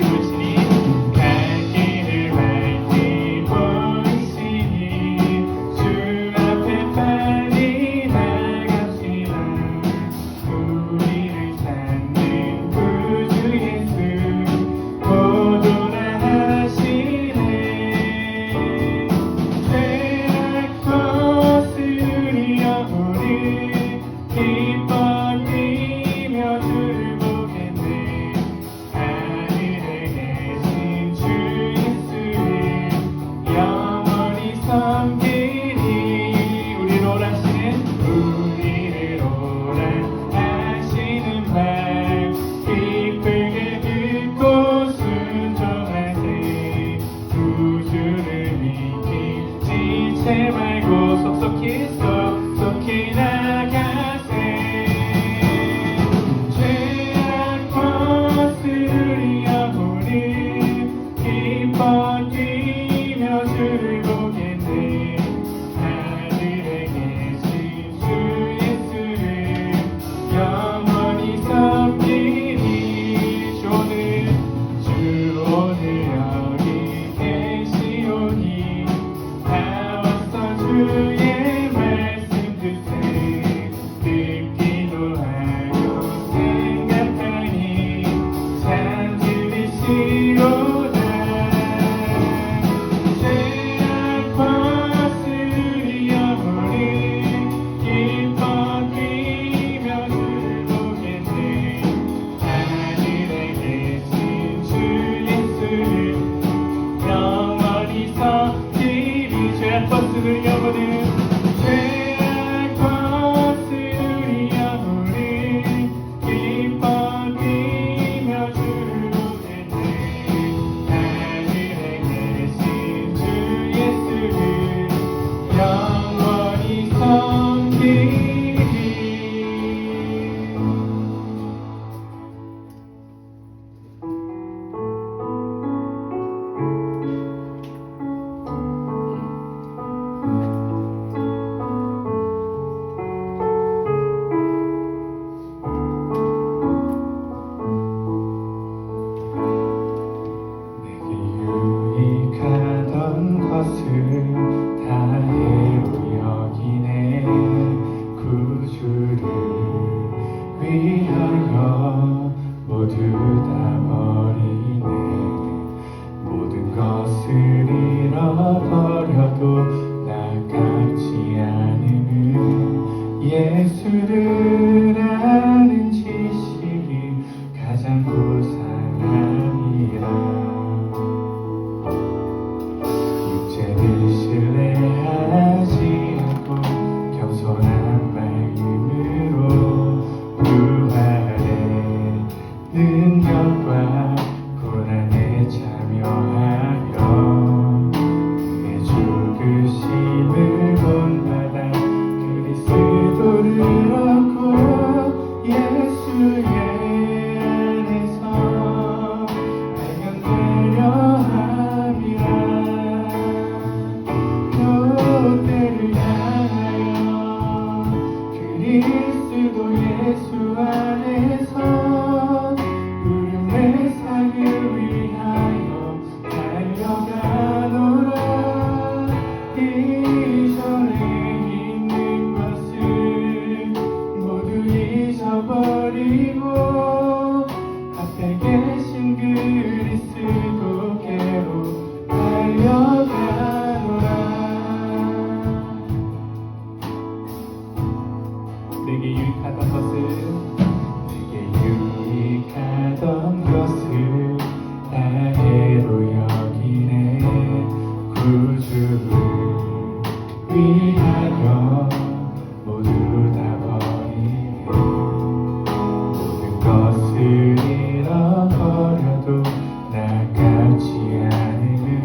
키우시니 갈 길을 밝히 보이시니 주 앞에 빨리 나갑시다. 우리를 찾는 구주 예수 모두 다 하시네. 죄악 거스르려 우리 기뻐 뛰며 주를 보겠네. 하늘에 계신 주 예수를 영원히 섬기니 우리를 오라 하시는 말 기쁘게 듣고 순종하세. 구주를 믿기 지체 말고 속속히 나가세. 죄악 거스르려 우리 기뻐 뛰며 주를 보겠네. 하늘에 계신 주 예수를 영원히 섬기니 주 오늘 여기 계시오니 나와서 주의 말씀 듣세. 듣기도 하고 생각하니 참 들으시로다. 죄악 거스르려 우리 기뻐 뛰며 주를 보겠네. 하늘에 계신 주 예수를 영원히 섬기니 죄악 거스르려 우리 죄악 거스르려 우리 기뻐 뛰며 주를 보겠네. 하늘에 계신 주 예수를 영원히 섬기니. 내게 유익하던 것을 다 해로 여기네. 구주를 위하여 모두 다 버리네. 모든 것을 잃어버려도 나같지 않음은 예수를 아는 지식이 가장 고상함이라. 육체를 신뢰하지 않고 겸손한 마음으로 부활의 능력과 고난에 참여하며 내 죽으심을 본받아 그리스도를 얻고 예수의 안에서 발견되려 함이라. 때를 향하여 그리스도 예수 안에서 부름의 상을 위하여 달려가노라. 이전에 있는 것을 모두 잊어버리고 앞에 계신 그리스도께로 달려가노라. 내게 유익하던 것을 다 해로 여기네. 구주를 위하여 모두 다 버리네. 모든 것을 잃어버려도 나같지 않음은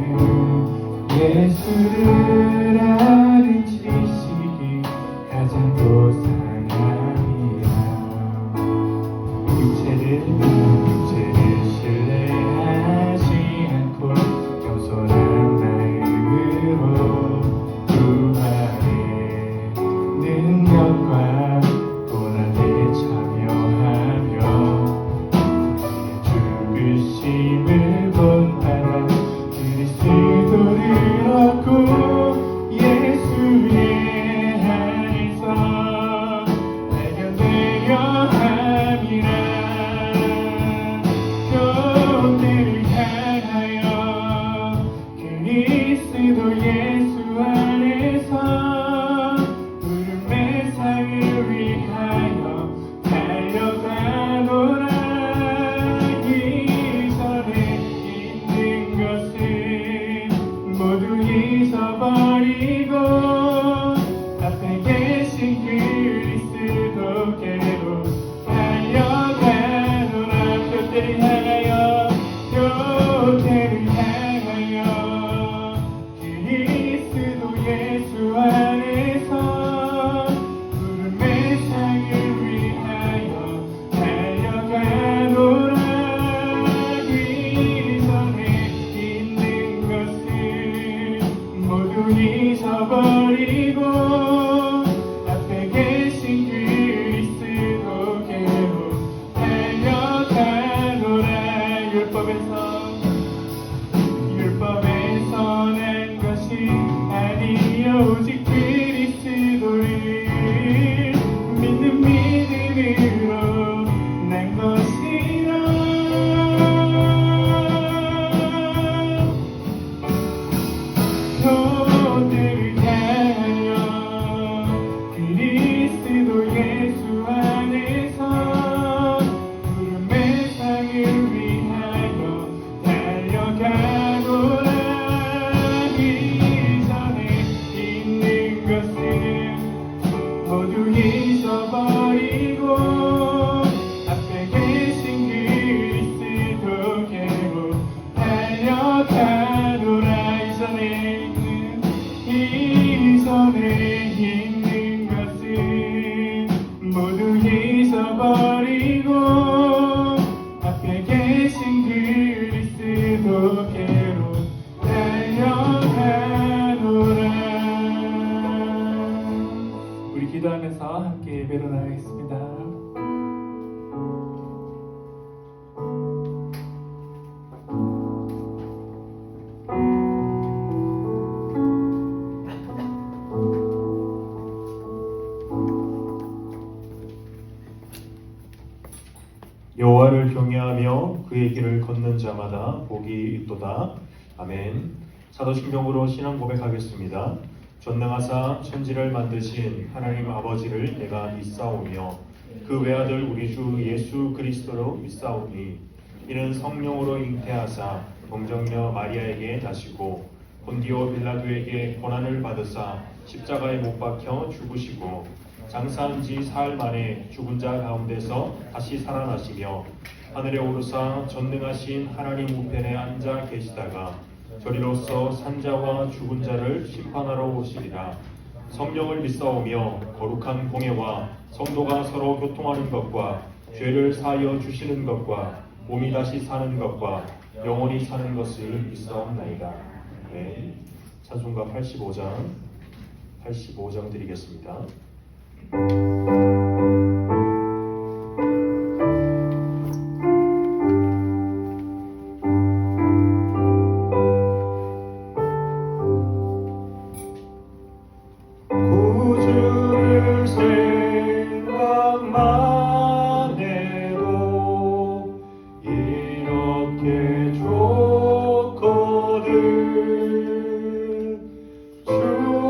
예수를 아는 지식이 가장 고상함이라. 육체를 신뢰하지 않고 겸손한 마음으로 부활의 능력과 고난에 참여하며 죽으심을 오직 그리스도를 믿는 믿음으로 난 것이라. 너를 향하여 그리스도 예수 안에서 구름의 상을 위하여 달려가노라. 이전에 있는 것은 모두 잊어버리고 앞에 계신 그리스도께로 달려가노라. 이전에 있는 것은 모두 잊어버리고 앞에 계신 그리스도께로 달려가노라. 우리 기도하면서 함께 예배로 나가겠습니다. 여호와를 경외하며 그의 길을 걷는 자마다 복이 있도다. 아멘. 사도신경으로 신앙 고백하겠습니다. 전능하사 천지를 만드신 하나님 아버지를 내가 믿사오며 그 외아들 우리 주 예수 그리스도로 믿사오니 이는 성령으로 잉태하사 동정녀 마리아에게 나시고 본디오 빌라도에게 고난을 받으사 십자가에 못 박혀 죽으시고 장사한 지 사흘 만에 죽은 자 가운데서 다시 살아나시며 하늘에 오르사 전능하신 하나님 우편에 앉아 계시다가 저리로서 산자와 죽은 자를 심판하러 오시리라. 성령을 믿사오며 거룩한 공예와 성도가 서로 교통하는 것과 죄를 사하여 주시는 것과 몸이 다시 사는 것과 영원히 사는 것을 믿사옵나이다. 네. 찬송가 85장 드리겠습니다. 구주를 생각만 해도 이렇게 좋거든. 주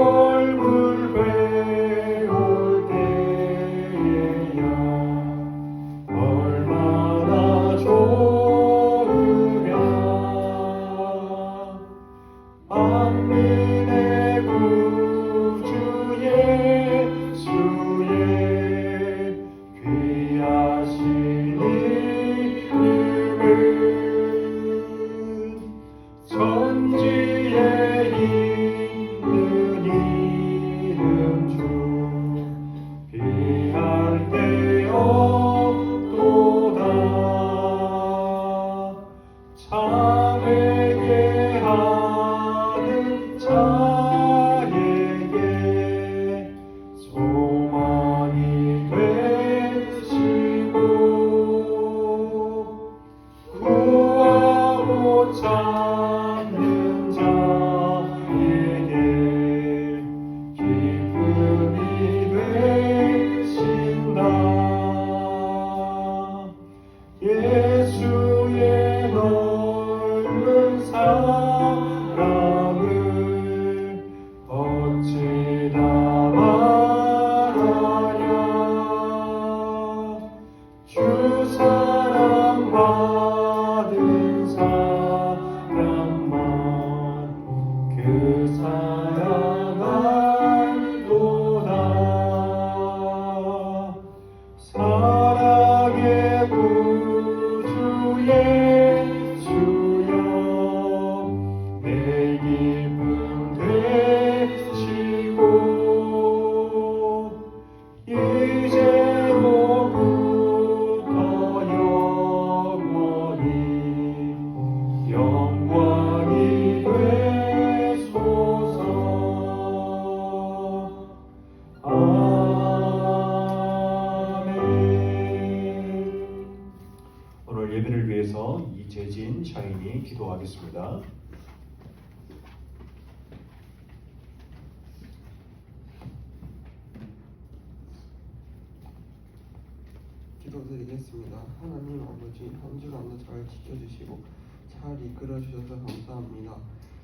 얼굴 배울 때에야 얼마나 좋으랴. 만민의 구주 예수의 귀하신 이름은 천지에 있는 이름 중 비할 데 없도다. 참에게 하는 자에게 소망이 되시고 구하고 찾는 자에게 기쁨이 되신다. 예수의 넓은 사랑을 어찌다 말하랴. 주 사랑 받은 사람만 그 사랑 알도다. 사랑의 구주 예수여 내 기쁨 되시고 이제로부터 영원히 영광이 되소서. 아멘. 오늘 예배를 위해서 이재진 샤인이 기도하겠습니다. 기도드리겠습니다. 하나님 아버지, 한 주간도 잘 지켜주시고 잘 이끌어주셔서 감사합니다.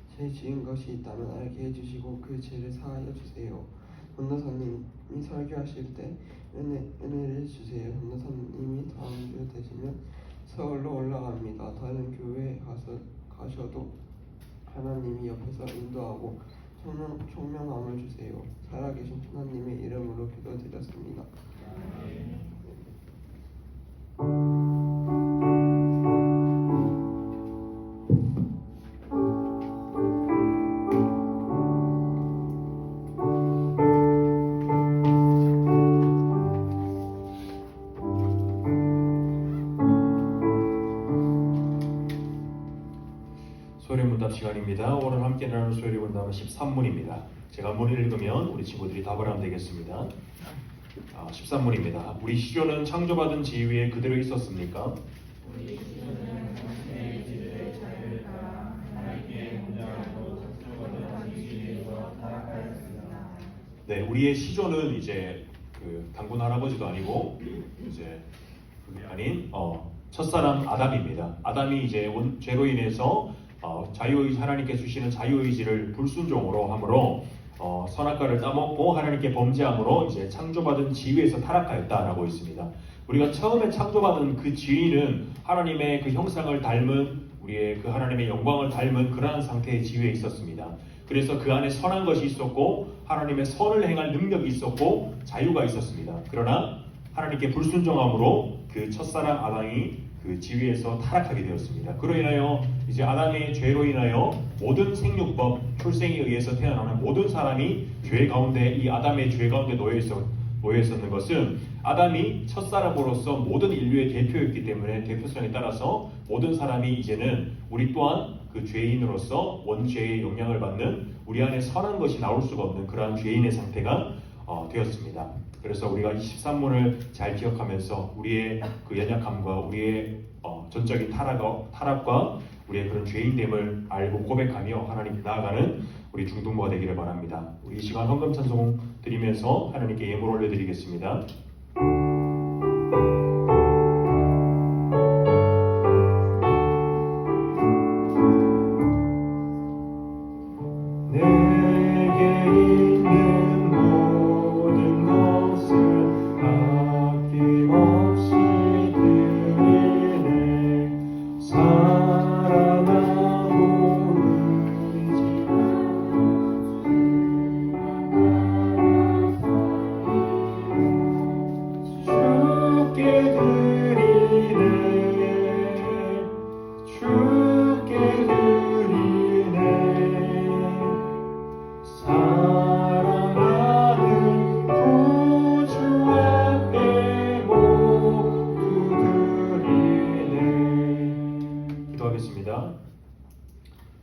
죄 지은 것이 있다면 알게 해주시고 그 죄를 사하여 주세요. 전도사님이 설교하실 때 은혜를 주세요. 전도사님이 다음 주 되시면 서울로 올라갑니다. 다른 교회에 가셔도 하나님이 옆에서 인도하고 총명함을 주세요. 살아계신 하나님의 이름으로 기도드렸습니다. 소리문답 시간입니다. 오늘 함께 나눌 소리문답은 13문입니다. 제가 문을 읽으면 우리 친구들이 답을 하면 되겠습니다. 13문입니다. 우리 시조는 창조받은 지위에 그대로 있었습니까? 네, 우리의 시조는 이제 그 단군 할아버지도 아니고 이제 그게 아닌 첫사람 아담입니다. 아담이 이제 죄로 인해서 하나님께 주시는 자유의지를 불순종으로 함으로 선악과를 따먹고 하나님께 범죄함으로 이제 창조받은 지위에서 타락하였다라고 있습니다. 우리가 처음에 창조받은 그 지위는 하나님의 그 형상을 닮은 우리의 그 하나님의 영광을 닮은 그러한 상태의 지위에 있었습니다. 그래서 그 안에 선한 것이 있었고 하나님의 선을 행할 능력이 있었고 자유가 있었습니다. 그러나 하나님께 불순종함으로 그 첫사람 아담이 그 지위에서 타락하게 되었습니다. 그로 인하여 이제 아담의 죄로 인하여 모든 생육법, 출생에 의해서 태어나는 모든 사람이 죄 가운데 이 아담의 죄 가운데 놓여 있었는 것은 아담이 첫사람으로서 모든 인류의 대표였기 때문에 대표성에 따라서 모든 사람이 이제는 우리 또한 그 죄인으로서 원죄의 영향을 받는 우리 안에 선한 것이 나올 수가 없는 그러한 죄인의 상태가 되었습니다. 그래서 우리가 23문을 잘 기억하면서 우리의 그 연약함과 우리의 전적인 타락과 우리의 그런 죄인됨을 알고 고백하며 하나님께 나아가는 우리 중등부가 되기를 바랍니다. 우리 이 시간 헌금 찬송 드리면서 하나님께 예물 올려드리겠습니다.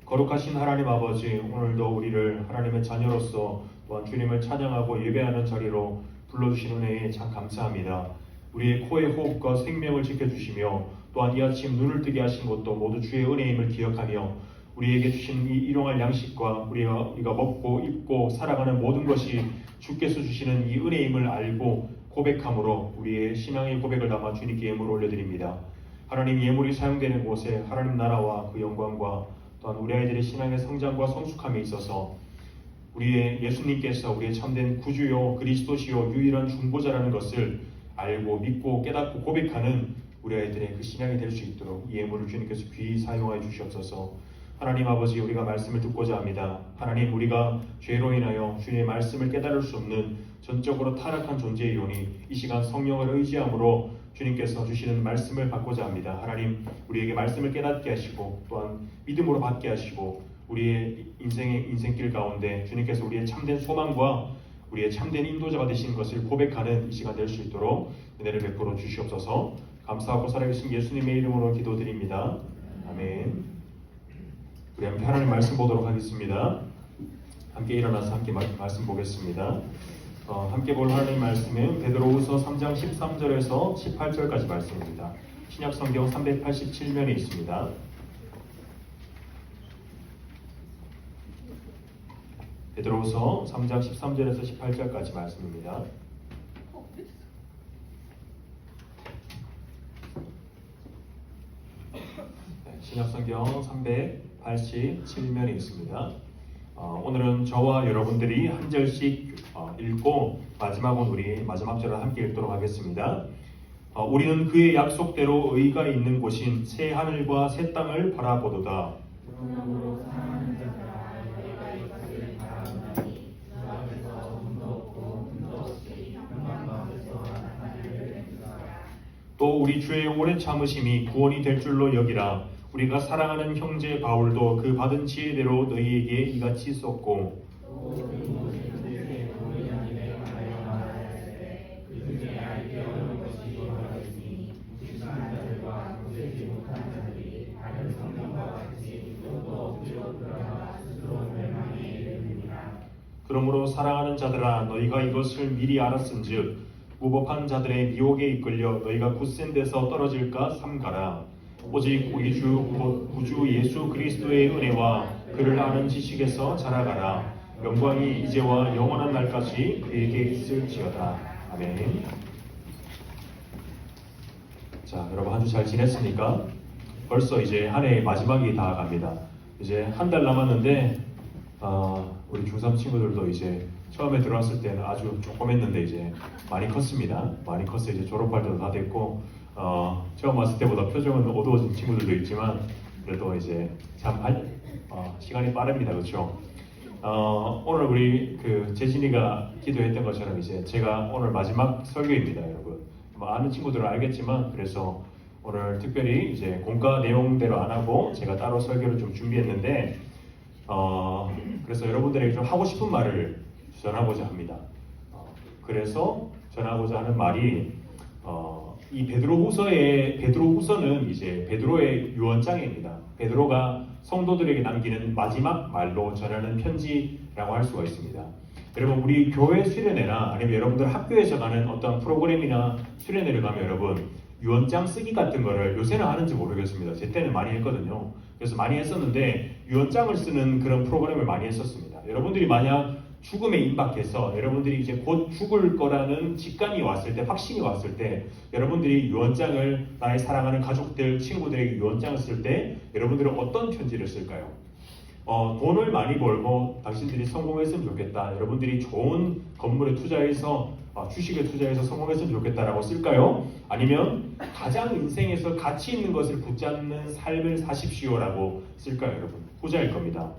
거룩하신 하나님 아버지, 오늘도 우리를 하나님의 자녀로서 또한 주님을 찬양하고 예배하는 자리로 불러주신 은혜에 참 감사합니다. 우리의 코의 호흡과 생명을 지켜주시며 또한 이 아침 눈을 뜨게 하신 것도 모두 주의 은혜임을 기억하며 우리에게 주신 이 일용할 양식과 우리가 먹고 입고 살아가는 모든 것이 주께서 주시는 이 은혜임을 알고 고백함으로 우리의 신앙의 고백을 담아 주님께 예물을 올려드립니다. 하나님, 예물이 사용되는 곳에 하나님 나라와 그 영광과 또한 우리 아이들의 신앙의 성장과 성숙함에 있어서 우리의 예수님께서 우리의 참된 구주요 그리스도시요 유일한 중보자라는 것을 알고 믿고 깨닫고 고백하는 우리 아이들의 그 신앙이 될 수 있도록 이 예물을 주님께서 귀히 사용하여 주시옵소서. 하나님 아버지, 우리가 말씀을 듣고자 합니다. 하나님, 우리가 죄로 인하여 주님의 말씀을 깨달을 수 없는 전적으로 타락한 존재의 요니 이 시간 성령을 의지함으로 주님께서 주시는 말씀을 받고자 합니다. 하나님, 우리에게 말씀을 깨닫게 하시고 또한 믿음으로 받게 하시고 우리의 인생길 가운데 주님께서 우리의 참된 소망과 우리의 참된 인도자가 되신 것을 고백하는 이 시간 될 수 있도록 은혜를 베풀어 주시옵소서. 감사하고 살아계신 예수님의 이름으로 기도드립니다. 아멘. 우리 함께 하나님 말씀 보도록 하겠습니다. 함께 일어나서 함께 말씀 보겠습니다. 함께 볼 하나님 말씀은 베드로후서 3장 13절에서 18절까지 말씀입니다. 신약성경 387면에 있습니다. 베드로후서 3장 13절에서 18절까지 말씀입니다. 신약성경 387면이 있습니다. 오늘은 저와 여러분들이 한 절씩 읽고 마지막은 우리 마지막 절을 함께 읽도록 하겠습니다. 우리는 그의 약속대로 의가 있는 곳인 새 하늘과 새 땅을 바라보도다. 또 우리 주의 오랜 참으심이 구원이 될 줄로 여기라. 우리가 사랑하는 형제 바울도 그 받은 지혜대로 너희에게 이같이 썼고 그러므로 사랑하는 자들아 너희가 이것을 미리 알았은즉 무법한 자들의 미혹에 이끌려 너희가 굳센 데서 떨어질까 삼가라. 오직 우리 주 곧 구주 예수 그리스도의 은혜와 그를 아는 지식에서 자라가라. 영광이 이제와 영원한 날까지 그에게 있을지어다. 아멘. 자, 여러분 한 주 잘 지냈습니까? 벌써 이제 한 해의 마지막이 다가갑니다. 이제 한 달 남았는데 우리 중3 친구들도 이제 처음에 들어왔을 때는 아주 조그맸는데 이제 많이 컸습니다. 많이 컸어요. 이제 졸업할 때도 다 됐고 처음 왔을 때보다 표정은 어두워진 친구들도 있지만 그래도 이제 참 시간이 빠릅니다. 그렇죠? 오늘 우리 그 재진이가 기도했던 것처럼 이제 제가 오늘 마지막 설교입니다, 여러분. 아는 친구들은 알겠지만 그래서 오늘 특별히 이제 공과 내용대로 안 하고 제가 따로 설교를 좀 준비했는데 그래서 여러분들에게 좀 하고 싶은 말을 전하고자 합니다. 그래서 전하고자 하는 말이 이 베드로후서는 이제 베드로의 유언장입니다. 베드로가 성도들에게 남기는 마지막 말로 전하는 편지라고 할 수가 있습니다. 여러분 우리 교회 수련회나 아니면 여러분들 학교에서 가는 어떤 프로그램이나 수련회를 가면 여러분 유언장 쓰기 같은 거를 요새는 하는지 모르겠습니다. 제 때는 많이 했거든요. 그래서 많이 했었는데 유언장을 쓰는 그런 프로그램을 많이 했었습니다. 여러분들이 만약 죽음에 임박해서 여러분들이 이제 곧 죽을 거라는 직감이 왔을 때, 확신이 왔을 때 여러분들이 유언장을 나의 사랑하는 가족들, 친구들에게 유언장을 쓸 때 여러분들은 어떤 편지를 쓸까요? 돈을 많이 벌고 당신들이 성공했으면 좋겠다. 여러분들이 좋은 건물에 투자해서 주식에 투자해서 성공했으면 좋겠다라고 쓸까요? 아니면 가장 인생에서 가치 있는 것을 붙잡는 삶을 사십시오라고 쓸까요, 여러분? 후자일 겁니다.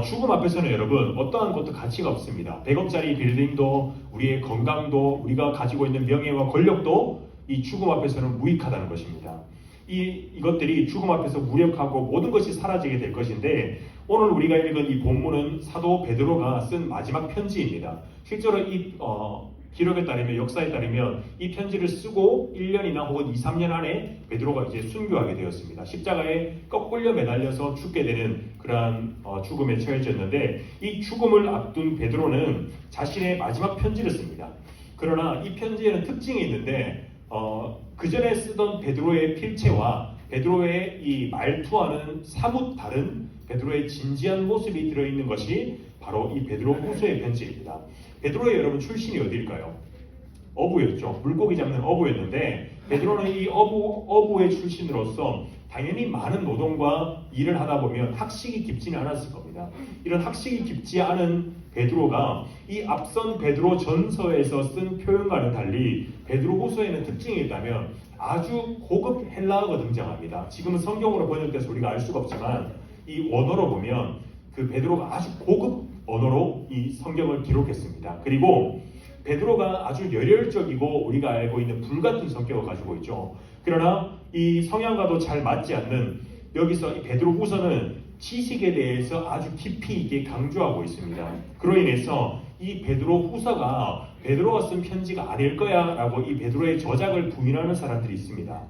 죽음 앞에서는 여러분 어떠한 것도 가치가 없습니다. 100억짜리 빌딩도 우리의 건강도 우리가 가지고 있는 명예와 권력도 이 죽음 앞에서는 무익하다는 것입니다. 이것들이 죽음 앞에서 무력하고 모든 것이 사라지게 될 것인데 오늘 우리가 읽은 이 본문은 사도 베드로가 쓴 마지막 편지입니다. 실제로 이 기록에 따르면 역사에 따르면 이 편지를 쓰고 1년이나 혹은 2, 3년 안에 베드로가 이제 순교하게 되었습니다. 십자가에 꺾을려 매달려서 죽게 되는 그러한 죽음에 처해졌는데 이 죽음을 앞둔 베드로는 자신의 마지막 편지를 씁니다. 그러나 이 편지에는 특징이 있는데 그 전에 쓰던 베드로의 필체와 베드로의 이 말투와는 사뭇 다른 베드로의 진지한 모습이 들어있는 것이 바로 이 베드로후서의 편지입니다. 베드로의 여러분 출신이 어디일까요? 어부였죠. 물고기 잡는 어부였는데 베드로는 이 어부의 출신으로서 당연히 많은 노동과 일을 하다 보면 학식이 깊지는 않았을 겁니다. 이런 학식이 깊지 않은 베드로가 이 앞선 베드로 전서에서 쓴 표현과는 달리 베드로후서에는 특징이 있다면 아주 고급 헬라어가 등장합니다. 지금은 성경으로 번역돼서 우리가 알 수가 없지만 이 원어로 보면 그 베드로가 아주 고급 언어로 이 성경을 기록했습니다. 그리고 베드로가 아주 열혈적이고 우리가 알고 있는 불같은 성격을 가지고 있죠. 그러나 이 성향과도 잘 맞지 않는 여기서 이 베드로후서는 지식에 대해서 아주 깊이 있게 강조하고 있습니다. 그로 인해서 이 베드로후서가 베드로가 쓴 편지가 아닐 거야 라고 이 베드로의 저작을 부인하는 사람들이 있습니다.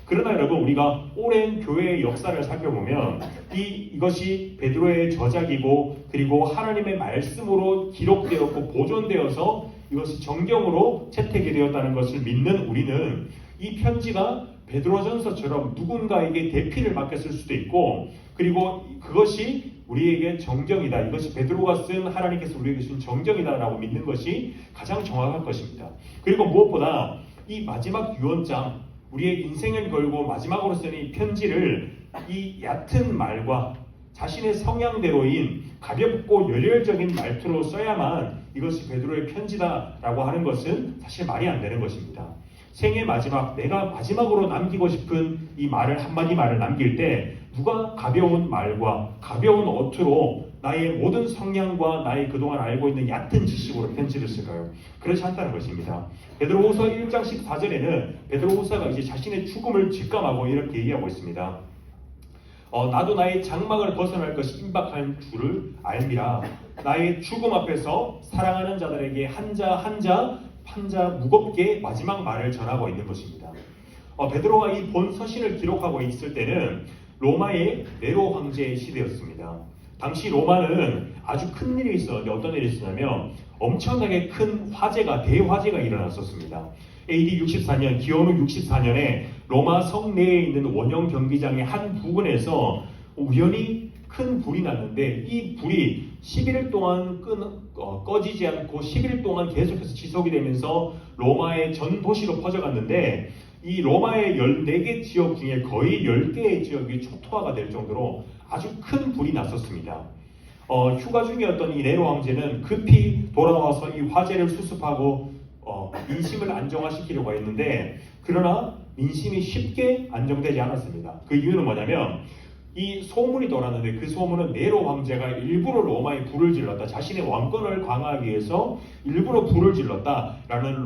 그러나 여러분 우리가 오랜 교회의 역사를 살펴보면 이것이 베드로의 저작이고 그리고 하나님의 말씀으로 기록되었고 보존되어서 이것이 정경으로 채택이 되었다는 것을 믿는 우리는 이 편지가 베드로전서처럼 누군가에게 대피를 맡겼을 수도 있고 그리고 그것이 우리에게 정경이다. 이것이 베드로가 쓴 하나님께서 우리에게 주신 정경이다라고 믿는 것이 가장 정확할 것입니다. 그리고 무엇보다 이 마지막 유언장 우리의 인생을 걸고 마지막으로 쓰는 이 편지를 이 얕은 말과 자신의 성향대로인 가볍고 열혈적인 말투로 써야만 이것이 베드로의 편지다라고 하는 것은 사실 말이 안 되는 것입니다. 생의 마지막, 내가 마지막으로 남기고 싶은 이 말을 한마디 말을 남길 때 누가 가벼운 말과 가벼운 어투로 나의 모든 성향과 나의 그동안 알고 있는 얕은 지식으로 편지를 쓸까요? 그렇지 않다는 것입니다. 베드로후서 1장 14절에는 베드로후서가 이제 자신의 죽음을 직감하고 이렇게 얘기하고 있습니다. 나도 나의 장막을 벗어날 것이 임박한 줄을 알미라. 나의 죽음 앞에서 사랑하는 자들에게 한 자 무겁게 마지막 말을 전하고 있는 것입니다. 베드로가 이 본 서신을 기록하고 있을 때는 로마의 네로 황제의 시대였습니다. 당시 로마는 아주 큰 일이 있었는데 어떤 일이 있었냐면 엄청나게 큰 대화재가 일어났었습니다. AD 64년, 기원후 64년에 로마 성내에 있는 원형 경기장의 한 부근에서 우연히 큰 불이 났는데 이 불이 11일 동안 꺼지지 않고 11일 동안 계속해서 지속이 되면서 로마의 전 도시로 퍼져갔는데 이 로마의 14개 지역 중에 거의 10개의 지역이 초토화가 될 정도로 아주 큰 불이 났었습니다. 휴가 중이었던 이 네로 황제는 급히 돌아와서 이 화재를 수습하고 민심을 안정화시키려고 했는데 그러나 민심이 쉽게 안정되지 않았습니다. 그 이유는 뭐냐면 이 소문이 돌았는데 그 소문은 네로 황제가 일부러 로마에 불을 질렀다. 자신의 왕권을 강화하기 위해서 일부러 불을 질렀다라는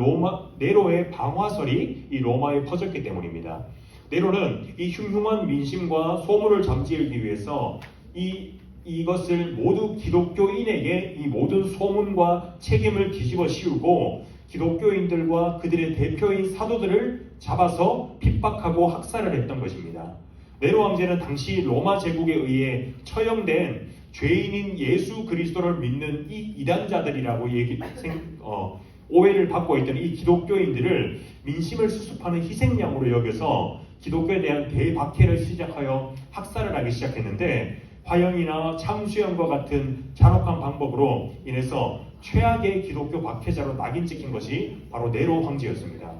네로의 방화설이 이 로마에 퍼졌기 때문입니다. 네로는 이 흉흉한 민심과 소문을 잠재우기 위해서 이것을 모두 기독교인에게 이 모든 소문과 책임을 뒤집어 씌우고 기독교인들과 그들의 대표인 사도들을 잡아서 핍박하고 학살을 했던 것입니다. 네로 황제는 당시 로마 제국에 의해 처형된 죄인인 예수 그리스도를 믿는 이 이단자들이라고 오해를 받고 있던 이 기독교인들을 민심을 수습하는 희생양으로 여겨서 기독교에 대한 대박해를 시작하여 학살을 하기 시작했는데 화형이나 참수형과 같은 잔혹한 방법으로 인해서 최악의 기독교 박해자로 낙인 찍힌 것이 바로 네로 황제였습니다.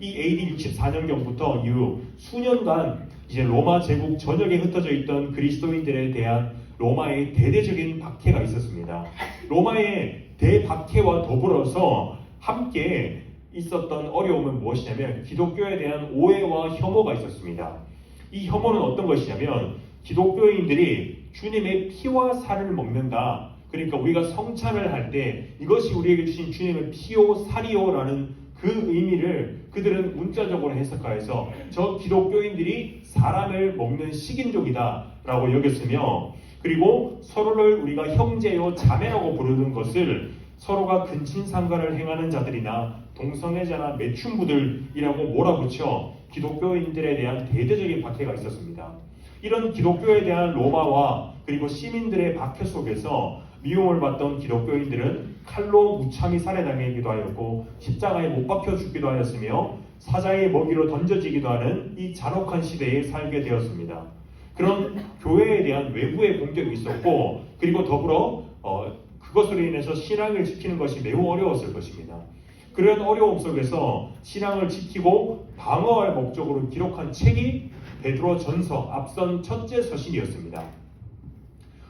이 AD 64년경부터 이후 수년간 이제 로마 제국 전역에 흩어져 있던 그리스도인들에 대한 로마의 대대적인 박해가 있었습니다. 로마의 대박해와 더불어서 함께 있었던 어려움은 무엇이냐면 기독교에 대한 오해와 혐오가 있었습니다. 이 혐오는 어떤 것이냐면 기독교인들이 주님의 피와 살을 먹는다. 그러니까 우리가 성찬을 할 때 이것이 우리에게 주신 주님의 피요 살이요라는 그 의미를 그들은 문자적으로 해석하여서 저 기독교인들이 사람을 먹는 식인종이다 라고 여겼으며 그리고 서로를 우리가 형제요 자매라고 부르는 것을 서로가 근친상간을 행하는 자들이나 동성애자나 매춘부들이라고 몰아붙여 기독교인들에 대한 대대적인 박해가 있었습니다. 이런 기독교에 대한 로마와 그리고 시민들의 박해 속에서 미움을 받던 기독교인들은 칼로 무참히 살해당하기도 하였고 십자가에 못 박혀 죽기도 하였으며 사자의 먹이로 던져지기도 하는 이 잔혹한 시대에 살게 되었습니다. 그런 교회에 대한 외부의 공격이 있었고 그리고 더불어 그것으로 인해서 신앙을 지키는 것이 매우 어려웠을 것입니다. 그런 어려움 속에서 신앙을 지키고 방어할 목적으로 기록한 책이 베드로 전서 앞선 첫째 서신이었습니다.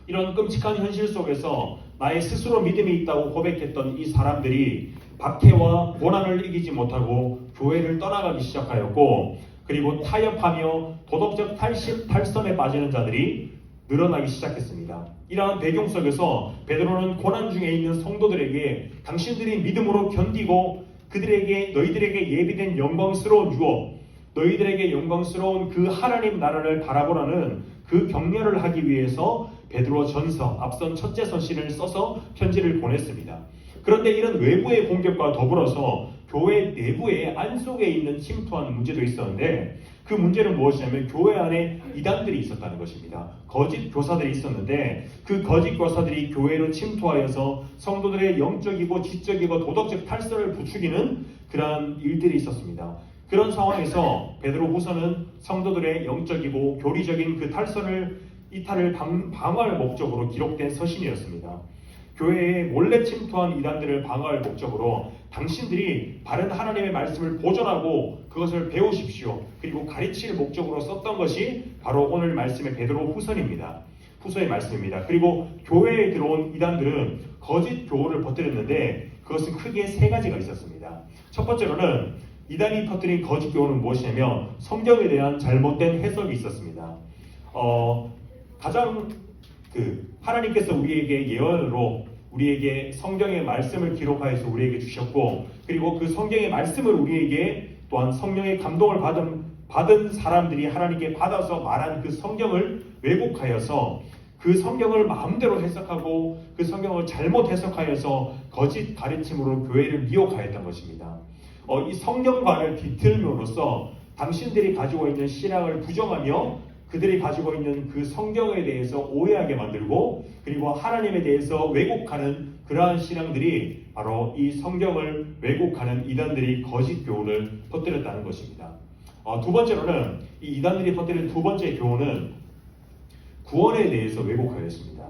이런 끔찍한 현실 속에서 나의 스스로 믿음이 있다고 고백했던 이 사람들이 박해와 고난을 이기지 못하고 교회를 떠나가기 시작하였고 그리고 타협하며 도덕적 탈선에 빠지는 자들이 늘어나기 시작했습니다. 이러한 배경 속에서 베드로는 고난 중에 있는 성도들에게 당신들이 믿음으로 견디고 너희들에게 예비된 영광스러운 유업, 너희들에게 영광스러운 그 하나님 나라를 바라보라는 그 격려를 하기 위해서 베드로 전서 앞선 첫째 서신을 써서 편지를 보냈습니다. 그런데 이런 외부의 공격과 더불어서 교회 내부에 안속에 있는 침투하는 문제도 있었는데 그 문제는 무엇이냐면 교회 안에 이단들이 있었다는 것입니다. 거짓 교사들이 있었는데 그 거짓 교사들이 교회로 침투하여서 성도들의 영적이고 지적이고 도덕적 탈선을 부추기는 그러한 일들이 있었습니다. 그런 상황에서 베드로후서는 성도들의 영적이고 교리적인 그 이탈을 방어할 목적으로 기록된 서신이었습니다. 교회에 몰래 침투한 이단들을 방어할 목적으로 당신들이 바른 하나님의 말씀을 보존하고 그것을 배우십시오. 그리고 가르칠 목적으로 썼던 것이 바로 오늘 말씀의 베드로 후서입니다. 후서의 말씀입니다. 그리고 교회에 들어온 이단들은 거짓 교훈을 퍼뜨렸는데 그것은 크게 세 가지가 있었습니다. 첫 번째로는 이단이 퍼뜨린 거짓 교훈은 무엇이냐면 성경에 대한 잘못된 해석이 있었습니다. 가장 하나님께서 우리에게 예언으로 우리에게 성경의 말씀을 기록하여서 우리에게 주셨고, 그리고 그 성경의 말씀을 우리에게 또한 성령의 감동을 받은 사람들이 하나님께 받아서 말한 그 성경을 왜곡하여서 그 성경을 마음대로 해석하고 그 성경을 잘못 해석하여서 거짓 가르침으로 교회를 미혹하였던 것입니다. 이 성경관을 비틀므로써 당신들이 가지고 있는 신앙을 부정하며 그들이 가지고 있는 그 성경에 대해서 오해하게 만들고, 그리고 하나님에 대해서 왜곡하는 그러한 신앙들이 바로 이 성경을 왜곡하는 이단들이 거짓 교훈을 퍼뜨렸다는 것입니다. 두 번째로는 이 이단들이 퍼뜨린 두 번째 교훈은 구원에 대해서 왜곡하였습니다.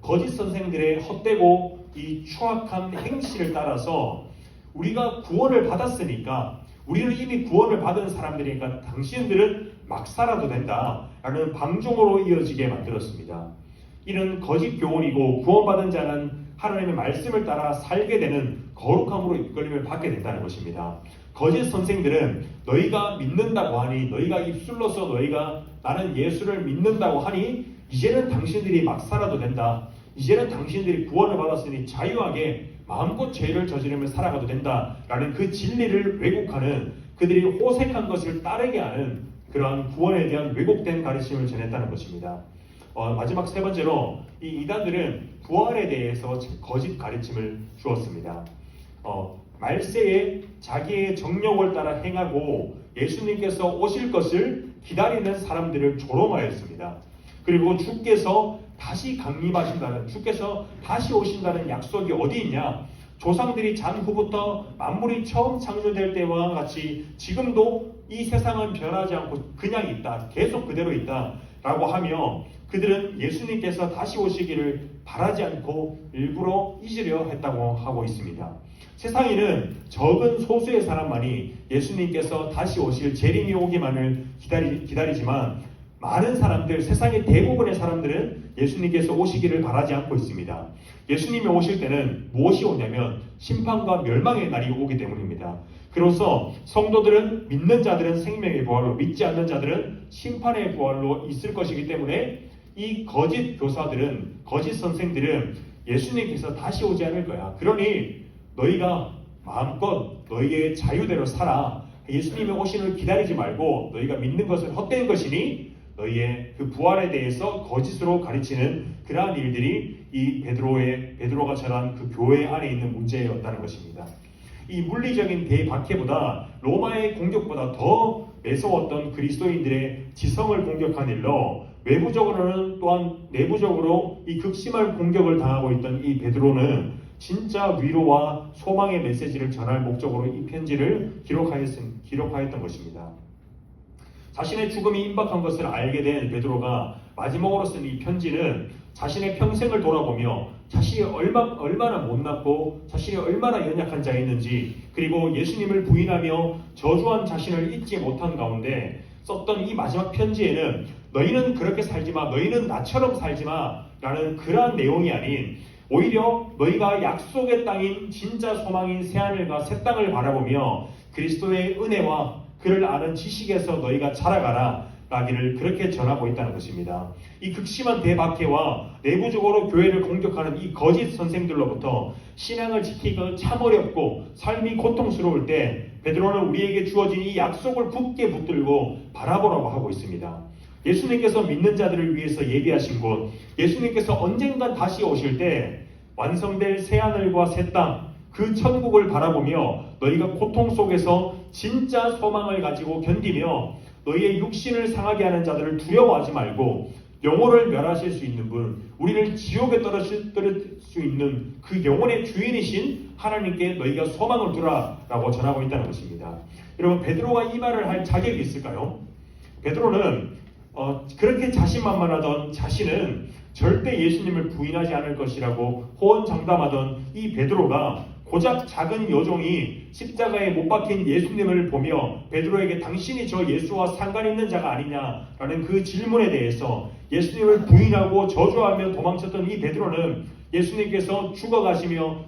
거짓 선생들의 헛되고 이 추악한 행실을 따라서 우리가 구원을 받았으니까, 우리는 이미 구원을 받은 사람들이니까 당신들은 막 살아도 된다라는 방종으로 이어지게 만들었습니다. 이는 거짓 교훈이고 구원받은 자는 하나님의 말씀을 따라 살게 되는 거룩함으로 이끌림을 받게 된다는 것입니다. 거짓 선생들은 너희가 믿는다고 하니, 너희가 입술로서 너희가 나는 예수를 믿는다고 하니 이제는 당신들이 막 살아도 된다. 이제는 당신들이 구원을 받았으니 자유하게 마음껏 죄를 저지르며 살아가도 된다라는 그 진리를 왜곡하는, 그들이 호색한 것을 따르게 하는 그러한 구원에 대한 왜곡된 가르침을 전했다는 것입니다. 마지막 세 번째로 이 이단들은 부활에 대해서 거짓 가르침을 주었습니다. 말세에 자기의 정욕을 따라 행하고 예수님께서 오실 것을 기다리는 사람들을 조롱하였습니다. 그리고 주께서 다시 강림하신다는, 주께서 다시 오신다는 약속이 어디 있냐? 조상들이 장후부터 만물이 처음 창조될 때와 같이 지금도 이 세상은 변하지 않고 그냥 있다, 계속 그대로 있다 라고 하며, 그들은 예수님께서 다시 오시기를 바라지 않고 일부러 잊으려 했다고 하고 있습니다. 세상에는 적은 소수의 사람만이 예수님께서 다시 오실 재림이 오기만을 기다리지만, 많은 사람들, 세상의 대부분의 사람들은 예수님께서 오시기를 바라지 않고 있습니다. 예수님이 오실 때는 무엇이 오냐면 심판과 멸망의 날이 오기 때문입니다. 그로써 성도들은, 믿는 자들은 생명의 부활로, 믿지 않는 자들은 심판의 부활로 있을 것이기 때문에 이 거짓 교사들은, 거짓 선생들은 예수님께서 다시 오지 않을 거야, 그러니 너희가 마음껏 너희의 자유대로 살아, 예수님의 오심을 기다리지 말고 너희가 믿는 것은 헛된 것이니 너희의 그 부활에 대해서 거짓으로 가르치는 그러한 일들이 이 베드로가 전한 그 교회 안에 있는 문제였다는 것입니다. 이 물리적인 대박해보다 로마의 공격보다 더 매서웠던 그리스도인들의 지성을 공격한 일로, 외부적으로는 또한 내부적으로 이 극심한 공격을 당하고 있던 이 베드로는 진짜 위로와 소망의 메시지를 전할 목적으로 이 편지를 기록하였던 것입니다. 자신의 죽음이 임박한 것을 알게 된 베드로가 마지막으로 쓴 이 편지는 자신의 평생을 돌아보며 자신이 얼마나 못났고 자신이 얼마나 연약한 자였는지, 그리고 예수님을 부인하며 저주한 자신을 잊지 못한 가운데 썼던 이 마지막 편지에는 너희는 그렇게 살지마, 너희는 나처럼 살지마 라는 그러한 내용이 아닌, 오히려 너희가 약속의 땅인 진짜 소망인 새하늘과 새 땅을 바라보며 그리스도의 은혜와 그를 아는 지식에서 너희가 자라가라 라기를 그렇게 전하고 있다는 것입니다. 이 극심한 대박해와 내부적으로 교회를 공격하는 이 거짓 선생들로부터 신앙을 지키기가 참 어렵고 삶이 고통스러울 때 베드로는 우리에게 주어진 이 약속을 굳게 붙들고 바라보라고 하고 있습니다. 예수님께서 믿는 자들을 위해서 예비하신 곳, 예수님께서 언젠간 다시 오실 때 완성될 새하늘과 새 땅, 그 천국을 바라보며 너희가 고통 속에서 진짜 소망을 가지고 견디며 너희의 육신을 상하게 하는 자들을 두려워하지 말고 영혼을 멸하실 수 있는 분, 우리를 지옥에 떨어뜨릴 수 있는 그 영혼의 주인이신 하나님께 너희가 소망을 두라라고 전하고 있다는 것입니다. 여러분, 베드로가 이 말을 할 자격이 있을까요? 베드로는 그렇게 자신만만하던 자신은 절대 예수님을 부인하지 않을 것이라고 호언장담하던 이 베드로가 고작 작은 여종이 십자가에 못 박힌 예수님을 보며 베드로에게 당신이 저 예수와 상관 있는 자가 아니냐라는 그 질문에 대해서 예수님을 부인하고 저주하며 도망쳤던 이 베드로는 예수님께서 죽어가시며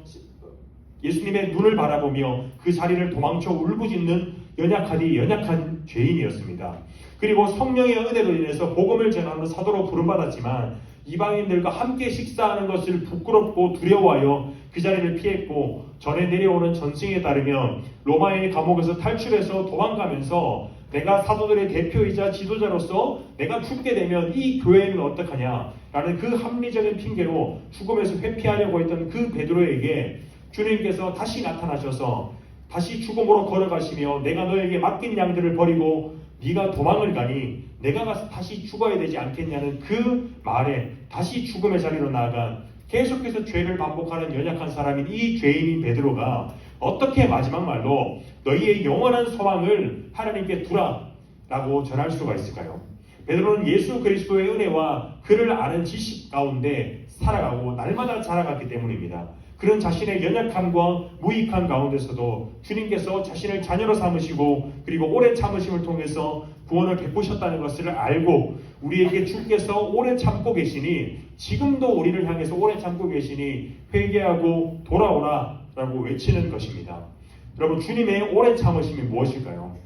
예수님의 눈을 바라보며 그 자리를 도망쳐 울부짖는 연약한 죄인이었습니다. 그리고 성령의 은혜로 인해서 복음을 전하는 사도로 부름받았지만 이방인들과 함께 식사하는 것을 부끄럽고 두려워하여 그 자리를 피했고, 전에 내려오는 전승에 따르면 로마의 감옥에서 탈출해서 도망가면서 내가 사도들의 대표이자 지도자로서 내가 죽게 되면 이 교회는 어떡하냐 라는 그 합리적인 핑계로 죽음에서 회피하려고 했던 그 베드로에게 주님께서 다시 나타나셔서 다시 죽음으로 걸어가시며 내가 너에게 맡긴 양들을 버리고 네가 도망을 가니 내가 가서 다시 죽어야 되지 않겠냐는 그 말에 다시 죽음의 자리로 나아간, 계속해서 죄를 반복하는 연약한 사람인 이 죄인인 베드로가 어떻게 마지막 말로 너희의 영원한 소망을 하나님께 두라 라고 전할 수가 있을까요? 베드로는 예수 그리스도의 은혜와 그를 아는 지식 가운데 살아가고 날마다 자라갔기 때문입니다. 그런 자신의 연약함과 무익함 가운데서도 주님께서 자신을 자녀로 삼으시고 그리고 오래 참으심을 통해서 구원을 베푸셨다는 것을 알고 우리에게 주께서 오래 참고 계시니, 지금도 우리를 향해서 오래 참고 계시니 회개하고 돌아오라 라고 외치는 것입니다. 여러분, 주님의 오래 참으심이 무엇일까요?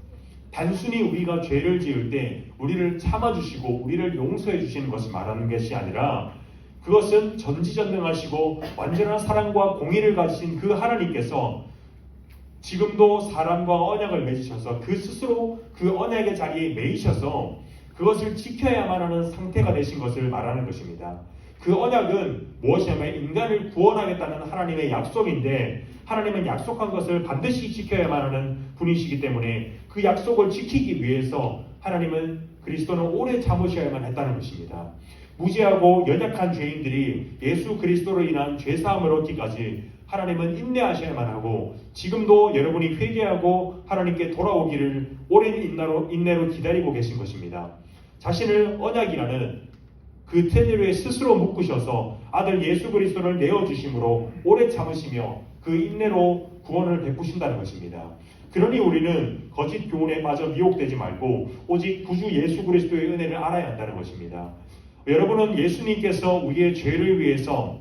단순히 우리가 죄를 지을 때 우리를 참아주시고 우리를 용서해 주시는 것을 말하는 것이 아니라, 그것은 전지전능하시고 완전한 사랑과 공의를 가지신 그 하나님께서 지금도 사람과 언약을 맺으셔서 그 스스로 그 언약의 자리에 매이셔서 그것을 지켜야만 하는 상태가 되신 것을 말하는 것입니다. 그 언약은 무엇이냐면 인간을 구원하겠다는 하나님의 약속인데, 하나님은 약속한 것을 반드시 지켜야만 하는 분이시기 때문에 그 약속을 지키기 위해서 하나님은 그리스도는 오래 참으셔야만 했다는 것입니다. 무지하고 연약한 죄인들이 예수 그리스도로 인한 죄사함을 얻기까지 하나님은 인내하셔야만 하고, 지금도 여러분이 회개하고 하나님께 돌아오기를 오랜 인내로 기다리고 계신 것입니다. 자신을 언약이라는 그 테두리에 스스로 묶으셔서 아들 예수 그리스도를 내어주심으로 오래 참으시며 그 인내로 구원을 베푸신다는 것입니다. 그러니 우리는 거짓 교훈에 빠져 미혹되지 말고 오직 구주 예수 그리스도의 은혜를 알아야 한다는 것입니다. 여러분은 예수님께서 우리의 죄를 위해서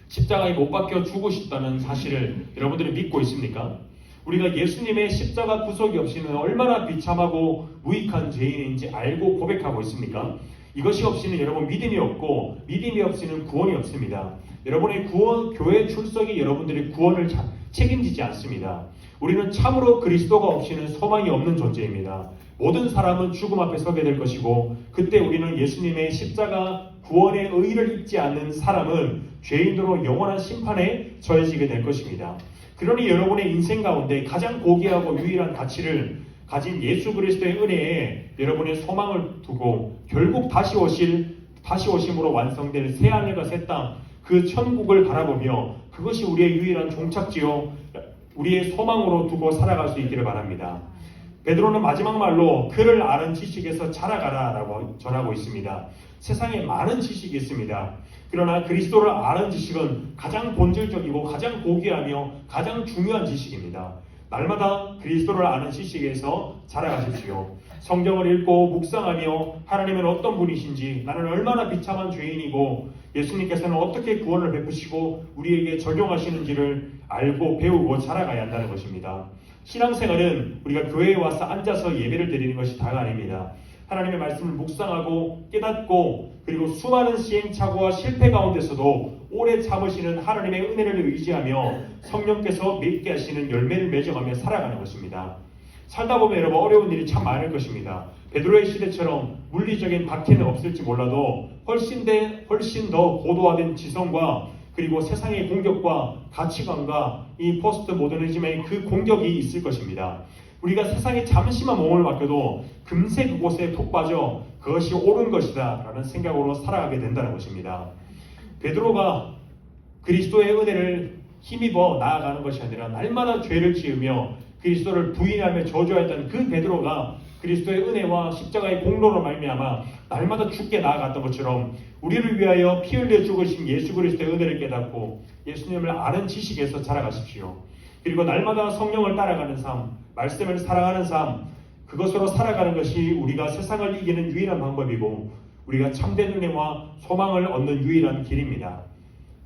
십자가에 못 박혀 죽으셨다는 사실을 여러분들이 믿고 있습니까? 우리가 예수님의 십자가 구속이 없이는 얼마나 비참하고 무익한 죄인인지 알고 고백하고 있습니까? 이것이 없이는 여러분 믿음이 없고, 믿음이 없이는 구원이 없습니다. 여러분의 교회 출석이 여러분들의 구원을 책임지지 않습니다. 우리는 참으로 그리스도가 없이는 소망이 없는 존재입니다. 모든 사람은 죽음 앞에 서게 될 것이고, 그때 우리는 예수님의 십자가 구원의 의의를 입지 않는 사람은 죄인으로 영원한 심판에 처해지게 될 것입니다. 그러니 여러분의 인생 가운데 가장 고귀하고 유일한 가치를 가진 예수 그리스도의 은혜에 여러분의 소망을 두고 결국 다시 오심으로 완성될 새하늘과 새 땅, 그 천국을 바라보며 그것이 우리의 유일한 종착지요 우리의 소망으로 두고 살아갈 수 있기를 바랍니다. 베드로는 마지막 말로 그를 아는 지식에서 자라가라 라고 전하고 있습니다. 세상에 많은 지식이 있습니다. 그러나 그리스도를 아는 지식은 가장 본질적이고 가장 고귀하며 가장 중요한 지식입니다. 날마다 그리스도를 아는 지식에서 자라가십시오. 성경을 읽고 묵상하며 하나님은 어떤 분이신지, 나는 얼마나 비참한 죄인이고 예수님께서는 어떻게 구원을 베푸시고 우리에게 적용하시는지를 알고 배우고 자라가야 한다는 것입니다. 신앙생활은 우리가 교회에 와서 앉아서 예배를 드리는 것이 다가 아닙니다. 하나님의 말씀을 묵상하고 깨닫고 그리고 수많은 시행착오와 실패 가운데서도 오래 참으시는 하나님의 은혜를 의지하며 성령께서 맺게 하시는 열매를 맺어가며 살아가는 것입니다. 살다 보면 여러분 어려운 일이 참 많을 것입니다. 베드로의 시대처럼 물리적인 박해는 없을지 몰라도 훨씬 더 고도화된 지성과 그리고 세상의 공격과 가치관과 이 포스트 모더니즘의 그 공격이 있을 것입니다. 우리가 세상에 잠시만 몸을 맡겨도 금세 그곳에 푹 빠져 그것이 옳은 것이다 라는 생각으로 살아가게 된다는 것입니다. 베드로가 그리스도의 은혜를 힘입어 나아가는 것이 아니라 날마다 죄를 지으며 그리스도를 부인하며 저주하였던 그 베드로가 그리스도의 은혜와 십자가의 공로로 말미암아 날마다 주께 나아갔던 것처럼 우리를 위하여 피 흘려 죽으신 예수 그리스도의 은혜를 깨닫고 예수님을 아는 지식에서 자라가십시오. 그리고 날마다 성령을 따라가는 삶, 말씀을 사랑하는 삶, 그것으로 살아가는 것이 우리가 세상을 이기는 유일한 방법이고 우리가 참된 은혜와 소망을 얻는 유일한 길입니다.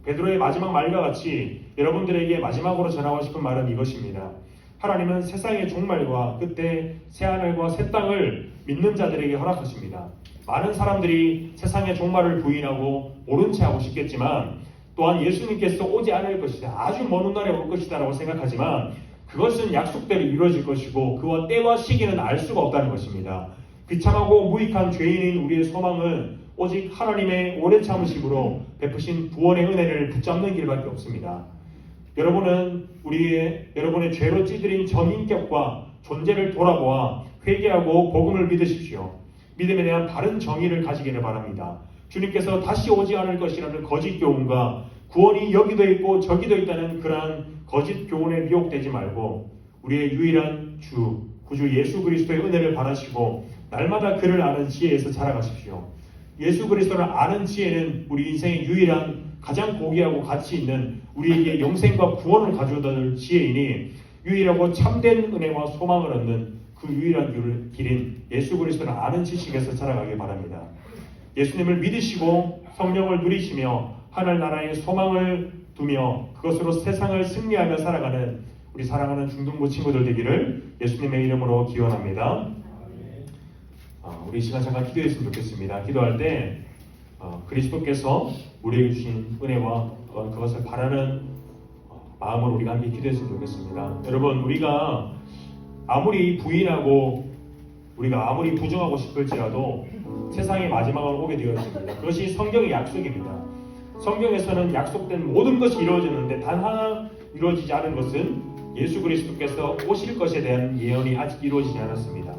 베드로의 마지막 말과 같이 여러분들에게 마지막으로 전하고 싶은 말은 이것입니다. 하나님은 세상의 종말과 끝에 새하늘과 새 땅을 믿는 자들에게 허락하십니다. 많은 사람들이 세상의 종말을 부인하고 모른 채 하고 싶겠지만 또한 예수님께서 오지 않을 것이다, 아주 먼 훗날에 올 것이다 라고 생각하지만 그것은 약속대로 이루어질 것이고 그와 때와 시기는 알 수가 없다는 것입니다. 비참하고 무익한 죄인인 우리의 소망은 오직 하나님의 오래 참으심으로 베푸신 구원의 은혜를 붙잡는 길밖에 없습니다. 여러분은 여러분의 죄로 찌들인 전인격과 존재를 돌아보아 회개하고 복음을 믿으십시오. 믿음에 대한 바른 정의를 가지기를 바랍니다. 주님께서 다시 오지 않을 것이라는 거짓 교훈과 구원이 여기도 있고 저기도 있다는 그러한 거짓 교훈에 미혹되지 말고 우리의 유일한 주, 구주 예수 그리스도의 은혜를 바라시고 날마다 그를 아는 지혜에서 자라가십시오. 예수 그리스도를 아는 지혜는 우리 인생의 유일한 가장 고귀하고 가치 있는 우리에게 영생과 구원을 가져다 줄 지혜이니 유일하고 참된 은혜와 소망을 얻는 그 유일한 길인 예수 그리스도를 아는 지식에서 자라가길 바랍니다. 예수님을 믿으시고 성령을 누리시며 하늘나라의 소망을 두며 그것으로 세상을 승리하며 살아가는 우리 사랑하는 중등부 친구들 되기를 예수님의 이름으로 기원합니다. 우리 이 시간 잠깐 기도했으면 좋겠습니다. 기도할 때 그리스도께서 우리에게 주신 은혜와 그것을 바라는 마음으로 우리가 함께 기도했으면 좋겠습니다. 여러분, 우리가 아무리 부인하고 우리가 아무리 부정하고 싶을지라도 세상의 마지막은 오게 되어 있습니다. 그것이 성경의 약속입니다. 성경에서는 약속된 모든 것이 이루어졌는데 단 하나 이루어지지 않은 것은 예수 그리스도께서 오실 것에 대한 예언이 아직 이루어지지 않았습니다.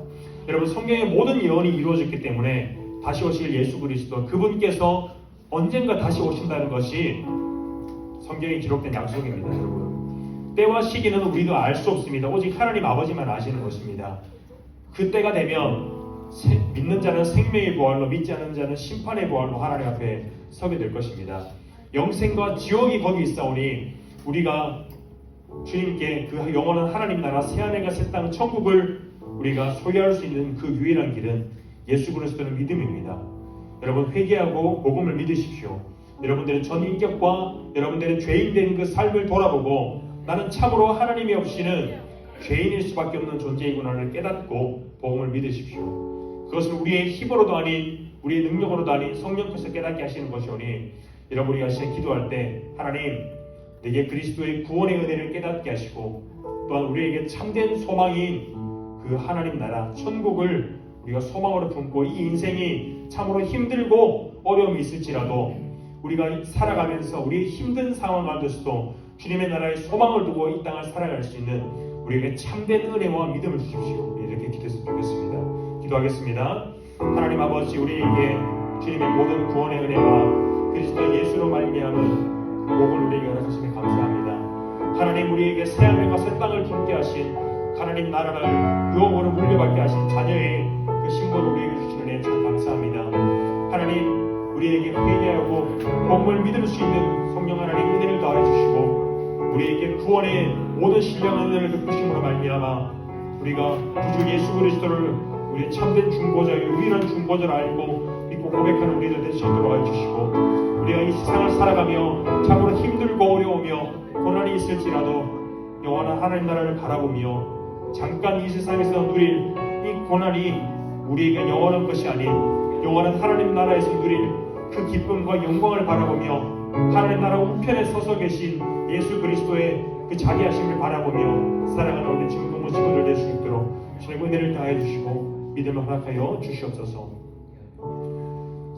여러분, 성경의 모든 예언이 이루어졌기 때문에 다시 오실 예수 그리스도, 그분께서 언젠가 다시 오신다는 것이 성경에 기록된 약속입니다. 여러분, 때와 시기는 우리도 알 수 없습니다. 오직 하나님 아버지만 아시는 것입니다. 그때가 되면 믿는 자는 생명의 부활로, 믿지 않는 자는 심판의 부활로 하나님 앞에 서게 될 것입니다. 영생과 지옥이 거기 있사오니 우리가 주님께 그 영원한 하나님 나라 새하늘과 새 땅 천국을 우리가 소유할 수 있는 그 유일한 길은 예수 그리스도의 믿음입니다. 여러분, 회개하고 복음을 믿으십시오. 여러분들의 전인격과 여러분들의 죄인된 그 삶을 돌아보고 나는 참으로 하나님이 없이는 죄인일 수밖에 없는 존재이구나를 깨닫고 복음을 믿으십시오. 그것은 우리의 힘으로도 아닌 우리의 능력으로도 아닌 성령께서 깨닫게 하시는 것이오니 여러분, 우리가 시작 기도할 때 하나님, 내게 그리스도의 구원의 은혜를 깨닫게 하시고 또한 우리에게 참된 소망인 그 하나님 나라 천국을 우리가 소망으로 품고 이 인생이 참으로 힘들고 어려움이 있을지라도 우리가 살아가면서 우리의 힘든 상황 가운데서도 주님의 나라의 소망을 두고 이 땅을 살아갈 수 있는 우리에게 참된 은혜와 믿음을 주십시오. 이렇게 기도했으면 좋겠습니다. 기도하겠습니다. 하나님 아버지, 우리에게 주님의 모든 구원의 은혜와 그리스도 예수로 말미암은 복을 우리에게 허락하시며 감사합니다. 하나님, 우리에게 새하늘과 새 땅을 품게 하신 하나님 나라를 유업으로 물려받게 하신 자녀의 그 신분을 우리에게 주시는 은혜 참 감사합니다. 하나님, 우리에게 회개하고 복음을 믿을 수 있는 성령 하나님 은혜를 더해 주시고 우리에게 구원의 모든 신령한 은혜를 베푸심으로 말미암아 우리가 구주 예수 그리스도를 우리의 참된 중보자의 유일한 중보자를 알고 믿고 고백하는 우리들 될 수 있도록 해주시고 우리가 이 세상을 살아가며 참으로 힘들고 어려우며 고난이 있을지라도 영원한 하나님 나라를 바라보며 잠깐 이 세상에서 누릴 이 고난이 우리에게 영원한 것이 아닌 영원한 하나님 나라에서 누릴 그 기쁨과 영광을 바라보며 하나님 나라 우편에 서서 계신 예수 그리스도의 그 자비하심을 바라보며 살아가는 우리 중동부 친구들 될 수 있도록 주님의 은혜를 다해 주시고 믿음을 허락하여 주시옵소서.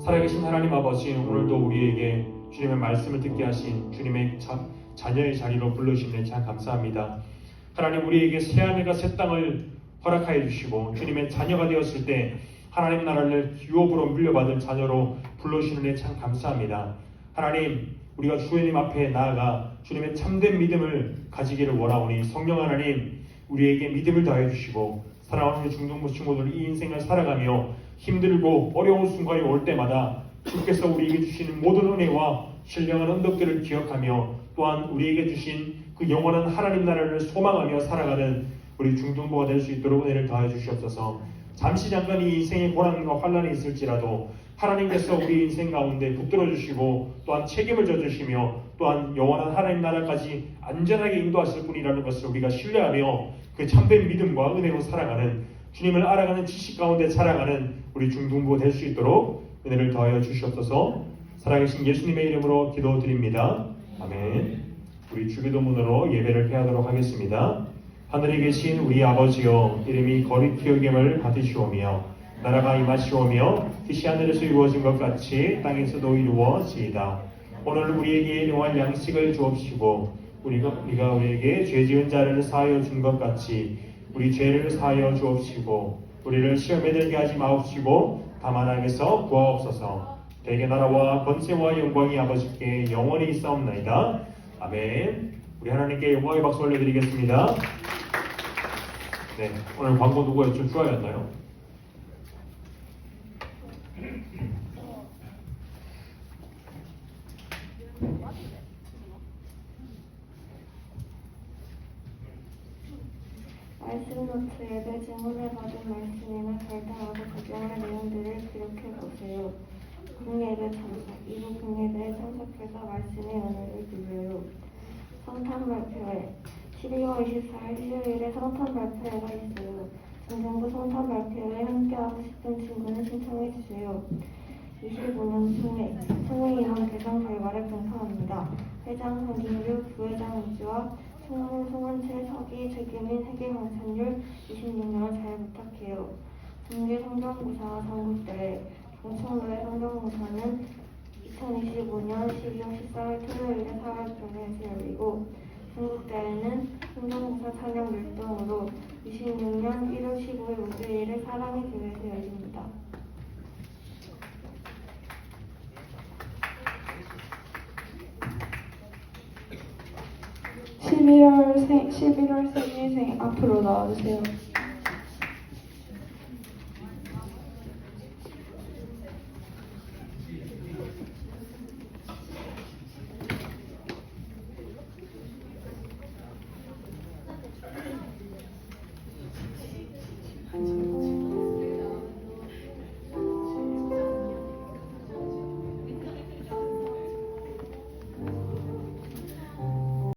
살아계신 하나님 아버지, 오늘도 우리에게 주님의 말씀을 듣게 하신 주님의 자녀의 자리로 불러주시면 참 감사합니다. 하나님, 우리에게 새하늘과 새 땅을 허락하여 주시고 주님의 자녀가 되었을 때 하나님 나라를 유업으로 물려받은 자녀로 불러주시는 데 참 감사합니다. 하나님, 우리가 주님 앞에 나아가 주님의 참된 믿음을 가지기를 원하오니 성령 하나님, 우리에게 믿음을 더해 주시고 사랑하는 우리 중등부 친구들 이 인생을 살아가며 힘들고 어려운 순간이 올 때마다 주께서 우리에게 주시는 모든 은혜와 신령한 언덕들을 기억하며 또한 우리에게 주신 그 영원한 하나님 나라를 소망하며 살아가는 우리 중등부가 될 수 있도록 은혜를 더하여 주시옵소서. 잠시 잠깐 이 인생의 고난과 환난이 있을지라도 하나님께서 우리 인생 가운데 붙들어 주시고 또한 책임을 져주시며 또한 영원한 하나님 나라까지 안전하게 인도하실 분이라는 것을 우리가 신뢰하며 그 참된 믿음과 은혜로 살아가는 주님을 알아가는 지식 가운데 자라가는 우리 중등부가 될 수 있도록 은혜를 더하여 주시옵소서. 살아계신 예수님의 이름으로 기도드립니다. 아멘. 우리 주기도문으로 예배를 폐하도록 하겠습니다. 하늘에 계신 우리 아버지여, 이름이 거룩히 여김을 받으시오며 나라가 임하시오며 뜻이 하늘에서 이루어진 것 같이 땅에서도 이루어지이다. 오늘 우리에게 일용할 양식을 주옵시고 우리가 우리에게 죄 지은 자를 사하여 준 것 같이 우리 죄를 사하여 주옵시고 우리를 시험에 들게 하지 마옵시고 다만 악에서 구하옵소서. 대개 나라와 권세와 영광이 아버지께 영원히 있사옵나이다. 아멘. 우리 하나님께 영광의 박수 올려드리겠습니다. 네, 오늘 광고 누구였죠? 주아였나요? 말씀 노트 예배 증언을 받은 말씀이나 결단하고 적용할 내용들을 기록해 보세요. 공예배 참석, 2부 공예배에 참석해서 말씀의 은혜를 누려요. 성탄 발표회 12월 24일 수요일에 성탄 발표회가 있어요. 중등부 성탄 발표회에 함께하고 싶은 친구는 신청해 주세요. 25년 총회 인원 개정 결과를 공표합니다. 회장 홍진규, 부회장 이주와 총무 송원채, 서기, 최규민, 회계광산율 26명을 잘 부탁해요. 정규 성경고사 전국대회 동청로의 성경고사는 2025년 12월 14일 토요일에 4월 중에서 열리고 전국대회는 성경고사 촬영 율동으로 26년 1월 15일 목요일에 사랑의 교회에서 열립니다. 11월 생일생 앞으로 나와주세요.